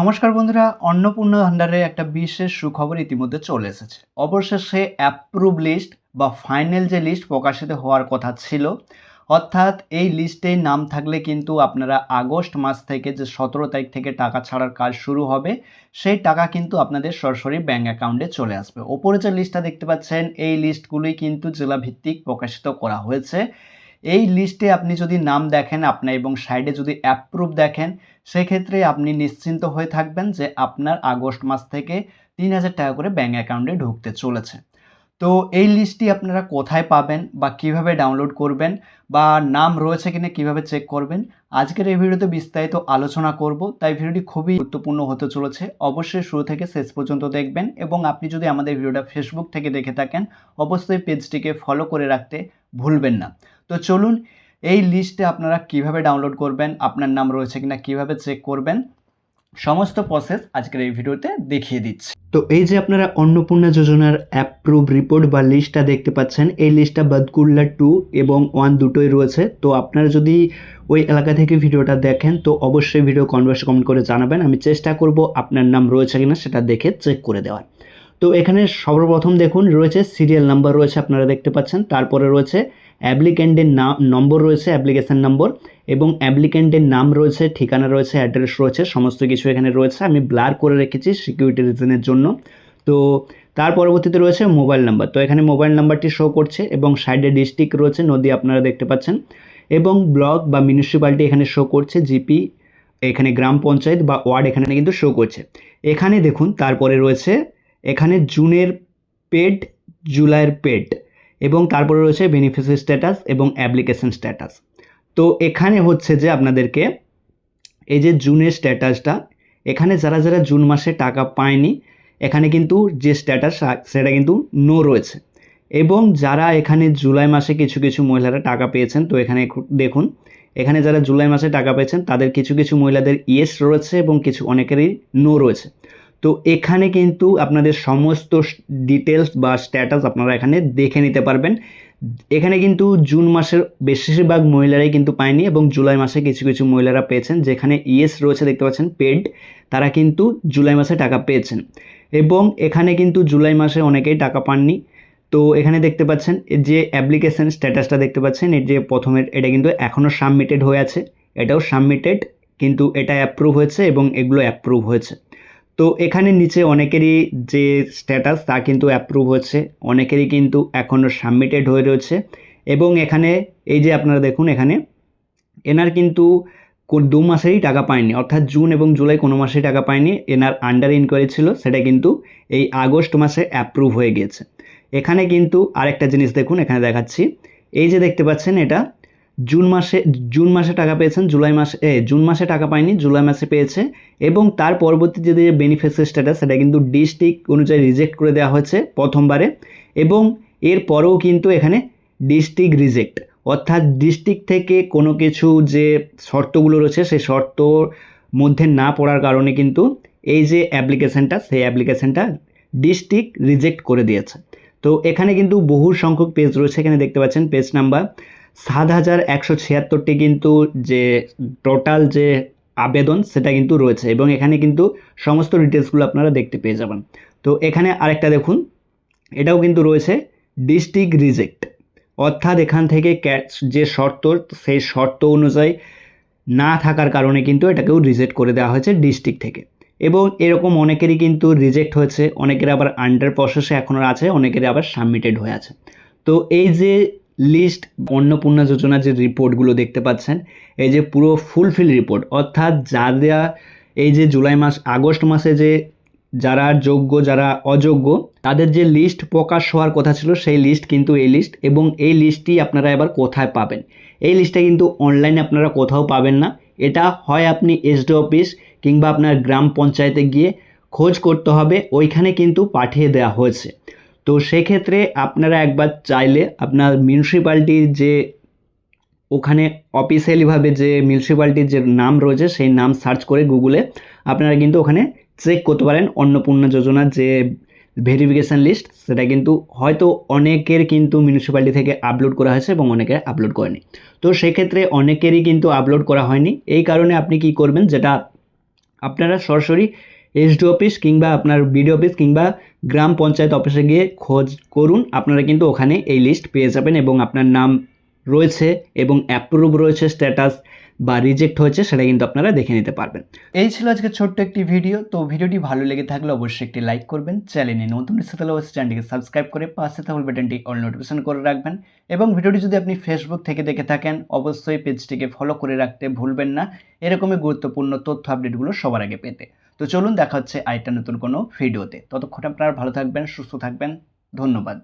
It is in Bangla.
নমস্কার বন্ধুরা, অন্নপূর্ণা ভান্ডারের একটা বিশেষ সুখবর ইতিমধ্যে চলে এসেছে। অবশেষে অ্যাপ্রুভ লিস্ট বা ফাইনাল যে লিস্ট প্রকাশিত হওয়ার কথা ছিল, অর্থাৎ এই লিস্টে নাম থাকলে কিন্তু আপনারা আগস্ট মাস থেকে যে 17 তারিখ থেকে টাকা ছাড়ার কাজ শুরু হবে, সেই টাকা কিন্তু আপনাদের সরাসরি ব্যাঙ্ক অ্যাকাউন্টে চলে আসবে। ওপরে যে লিস্টটা দেখতে পাচ্ছেন, এই লিস্টগুলোই কিন্তু জেলাভিত্তিক প্রকাশিত করা হয়েছে। এই লিস্টে আপনি যদি নাম দেখেন আপনার এবং সাইডে যদি অ্যাপ্রুভ দেখেন, সেক্ষেত্রে আপনি নিশ্চিন্ত হয়ে থাকবেন যে আপনার আগস্ট মাস থেকে ৩,০০০ টাকা করে ব্যাঙ্ক অ্যাকাউন্টে ঢুকতে চলেছে। তো এই লিস্টটি আপনারা কোথায় পাবেন বা কিভাবে ডাউনলোড করবেন বা নাম রয়েছে কিনা কিভাবে চেক করবেন, আজকের এই ভিডিওতে বিস্তারিত আলোচনা করব। তাই ভিডিওটি খুবই গুরুত্বপূর্ণ হতে চলেছে। অবশ্যই শুরু থেকে শেষ পর্যন্ত দেখবেন এবং আপনি যদি আমাদের ভিডিওটা ফেসবুক থেকে দেখে থাকেন, অবশ্যই পেজটিকে ফলো করে রাখতে ভুলবেন না। তো চলুন, এই লিস্টে আপনারা কিভাবে ডাউনলোড করবেন, আপনার নাম রয়েছে কিনা কিভাবে চেক করবেন, সমস্ত প্রসেস আজকের এই ভিডিওতে দেখিয়ে দিচ্ছি। তো এই যে আপনারা অন্নপূর্ণা যোজনার অ্যাপ্রুভ রিপোর্ট বা লিস্টটা দেখতে পাচ্ছেন, এই লিস্টটা বাদকুল্লা 2 এবং 1 দুটোই রয়েছে। তো আপনারা যদি ওই এলাকা থেকে ভিডিওটা দেখেন তো অবশ্যই ভিডিও কমেন্ট করে জানাবেন। আমি চেষ্টা করব আপনার নাম রয়েছে কিনা সেটা দেখে চেক করে দেওয়ার। তো এখানে সর্বপ্রথম দেখুন রয়েছে সিরিয়াল নাম্বার রয়েছে, আপনারা দেখতে পাচ্ছেন। তারপরে রয়েছে অ্যাপ্লিক্যান্টের নম্বর রয়েছে, অ্যাপ্লিকেশান নম্বর, এবং অ্যাপ্লিক্যান্টের নাম রয়েছে, ঠিকানা রয়েছে, অ্যাড্রেস রয়েছে, সমস্ত কিছু এখানে রয়েছে। আমি ব্লার করে রেখেছি সিকিউরিটি রিজনের জন্য। তো তার পরবর্তীতে রয়েছে মোবাইল নাম্বার। তো এখানে মোবাইল নাম্বারটি শো করছে এবং সাইডে ডিস্ট্রিক্ট রয়েছে, নদী আপনারা দেখতে পাচ্ছেন, এবং ব্লক বা মিউনিসিপ্যালিটি এখানে শো করছে, জিপি এখানে গ্রাম পঞ্চায়েত বা ওয়ার্ড এখানে কিন্তু শো করছে। এখানে দেখুন তারপরে রয়েছে এখানে জুনের পেড, জুলাইয়ের পেড, এবং তারপরে রয়েছে বেনিফিসিয়ারি স্ট্যাটাস এবং অ্যাপ্লিকেশন স্ট্যাটাস। তো এখানে হচ্ছে যে আপনাদেরকে এই যে জুনের স্ট্যাটাসটা, এখানে যারা যারা জুন মাসে টাকা পায়নি, এখানে কিন্তু যে স্ট্যাটাস সেটা কিন্তু নো রয়েছে। এবং যারা এখানে জুলাই মাসে কিছু কিছু মহিলারা টাকা পেয়েছেন, তো এখানে দেখুন এখানে যারা জুলাই মাসে টাকা পেয়েছেন তাদের কিছু কিছু মহিলাদের ইয়েস রয়েছে এবং কিছু অনেকেরই নো রয়েছে। তো এখানে কিন্তু আপনাদের সমস্ত ডিটেলস বা স্ট্যাটাস আপনারা এখানে দেখে নিতে পারবেন। এখানে কিন্তু জুন মাসের বেশিরভাগ মহিলারাই কিন্তু পায়নি এবং জুলাই মাসে কিছু কিছু মহিলারা পেয়েছেন, যেখানে ইয়েস রয়েছে দেখতে পাচ্ছেন পেড, তারা কিন্তু জুলাই মাসে টাকা পেয়েছেন। এবং এখানে কিন্তু জুলাই মাসে অনেকেই টাকা পাননি। তো এখানে দেখতে পাচ্ছেন যে অ্যাপ্লিকেশন স্ট্যাটাসটা দেখতে পাচ্ছেন, এই যে প্রথমের এটা কিন্তু এখনও সাবমিটেড হয়ে আছে, এটাও সাবমিটেড, কিন্তু এটা অ্যাপ্রুভ হয়েছে এবং এগুলো অ্যাপ্রুভ হয়েছে। তো এখানে নিচে অনেকেরই যে স্ট্যাটাস তা কিন্তু অ্যাপ্রুভ হচ্ছে, অনেকেরই কিন্তু এখনও সাবমিটেড হয়ে রয়েছে। এবং এখানে এই যে আপনারা দেখুন এখানে এনার কিন্তু 2 মাসেরই টাকা পায়নি, অর্থাৎ জুন এবং জুলাই কোনো মাসেই টাকা পায়নি, এনার আন্ডার ইনকোয়ারি ছিল, সেটা কিন্তু এই আগস্ট মাসে অ্যাপ্রুভ হয়ে গিয়েছে। এখানে কিন্তু আরেকটা জিনিস দেখুন, এখানে দেখাচ্ছি, এই যে দেখতে পাচ্ছেন এটা জুন মাসে টাকা পেয়েছেন, জুন মাসে টাকা পায়নি, জুলাই মাসে পেয়েছে। এবং তার পরবর্তী যে বেনিফিসিয়ারি স্ট্যাটাস সেটা কিন্তু ডিস্ট্রিক্ট অনুযায়ী রিজেক্ট করে দেওয়া হয়েছে প্রথমবারে, এবং এর পরেও কিন্তু এখানে ডিস্ট্রিক্ট রিজেক্ট, অর্থাৎ ডিস্ট্রিক্ট থেকে কোনো কিছু যে শর্তগুলো রয়েছে সেই শর্তর মধ্যে না পড়ার কারণে কিন্তু এই যে অ্যাপ্লিকেশানটা, সেই অ্যাপ্লিকেশানটা ডিস্ট্রিক্ট রিজেক্ট করে দিয়েছে। তো এখানে কিন্তু বহু সংখ্যক পেজ রয়েছে, এখানে দেখতে পাচ্ছেন পেজ নাম্বার 7,176টি কিন্তু যে টোটাল যে আবেদন সেটা কিন্তু রয়েছে, এবং এখানে কিন্তু সমস্ত ডিটেলসগুলো আপনারা দেখতে পেয়ে যাবেন। তো এখানে আরেকটা দেখুন, এটাও কিন্তু রয়েছে ডিস্ট্রিক্ট রিজেক্ট, অর্থাৎ এখান থেকে যে শর্ত সেই শর্ত অনুযায়ী না থাকার কারণে কিন্তু এটাকেও রিজেক্ট করে দেওয়া হয়েছে ডিস্ট্রিক্ট থেকে। এবং এরকম অনেকেরই কিন্তু রিজেক্ট হয়েছে, অনেকের আবার আন্ডার প্রসেসে এখনও আছে, অনেকের আবার সাবমিটেড হয়ে আছে। তো এই যে লিস্ট অন্নপূর্ণা যোজনার যে রিপোর্টগুলো দেখতে পাচ্ছেন, এই যে পুরো ফুলফিল রিপোর্ট, অর্থাৎ যারা এই যে আগস্ট মাসে যে যারা যোগ্য যারা অযোগ্য তাদের যে লিস্ট প্রকাশ হওয়ার কথা ছিল, সেই লিস্ট কিন্তু এই লিস্ট। এবং এই লিস্টটি আপনারা এবার কোথায় পাবেন, এই লিস্টটা কিন্তু অনলাইনে আপনারা কোথাও পাবেন না। এটা হয় আপনি এসডি অফিস কিংবা আপনার গ্রাম পঞ্চায়েতে গিয়ে খোঁজ করতে হবে, ওইখানে কিন্তু পাঠিয়ে দেওয়া হয়েছে। তো সেক্ষেত্রে আপনারা একবার চাইলে আপনার মিউনিসিপ্যালিটির যে ওখানে অফিসিয়ালিভাবে যে মিউনিসিপ্যালিটির যে নাম রয়েছে সেই নাম সার্চ করে গুগলে আপনারা কিন্তু ওখানে চেক করতে পারেন অন্নপূর্ণা যোজনার যে ভেরিফিকেশান লিস্ট, সেটা কিন্তু হয়তো অনেকের কিন্তু মিউনিসিপ্যালিটি থেকে আপলোড করা হয়েছে এবং অনেকে আপলোড করেনি। তো সেক্ষেত্রে অনেকেরই কিন্তু আপলোড করা হয়নি, এই কারণে আপনি কি করবেন, যেটা আপনারা সরাসরি এসডি অফিস কিংবা আপনার বিডিও অফিস কিংবা গ্রাম পঞ্চায়েত অফিসে গিয়ে খোঁজ করুন, আপনারা কিন্তু ওখানে এই লিস্ট পেয়ে যাবেন এবং আপনার নাম রয়েছে এবং অ্যাপ্রুভ রয়েছে স্ট্যাটাস বা রিজেক্ট হয়েছে সেটা কিন্তু আপনারা দেখে নিতে পারবেন। এই ছিল আজকে ছোট্ট একটি ভিডিও। তো ভিডিওটি ভালো লেগে থাকলে অবশ্যই একটি লাইক করবেন, চ্যানেলে নতুন এসে তাহলে অবশ্যই চ্যানেলটিকে সাবস্ক্রাইব করে পাশে থাকা বাটনটি অল নোটিফিকেশন করে রাখবেন এবং ভিডিওটি যদি আপনি ফেসবুক থেকে দেখে থাকেন অবশ্যই পেজটিকে ফলো করে রাখতে ভুলবেন না এরকমই গুরুত্বপূর্ণ তথ্য আপডেটগুলো সবার আগে পেতে। তো চলুন দেখা হচ্ছে আরেকটা নতুন কোনো ভিডিওতে। ততক্ষণ আপনারা ভালো থাকবেন, সুস্থ থাকবেন। ধন্যবাদ।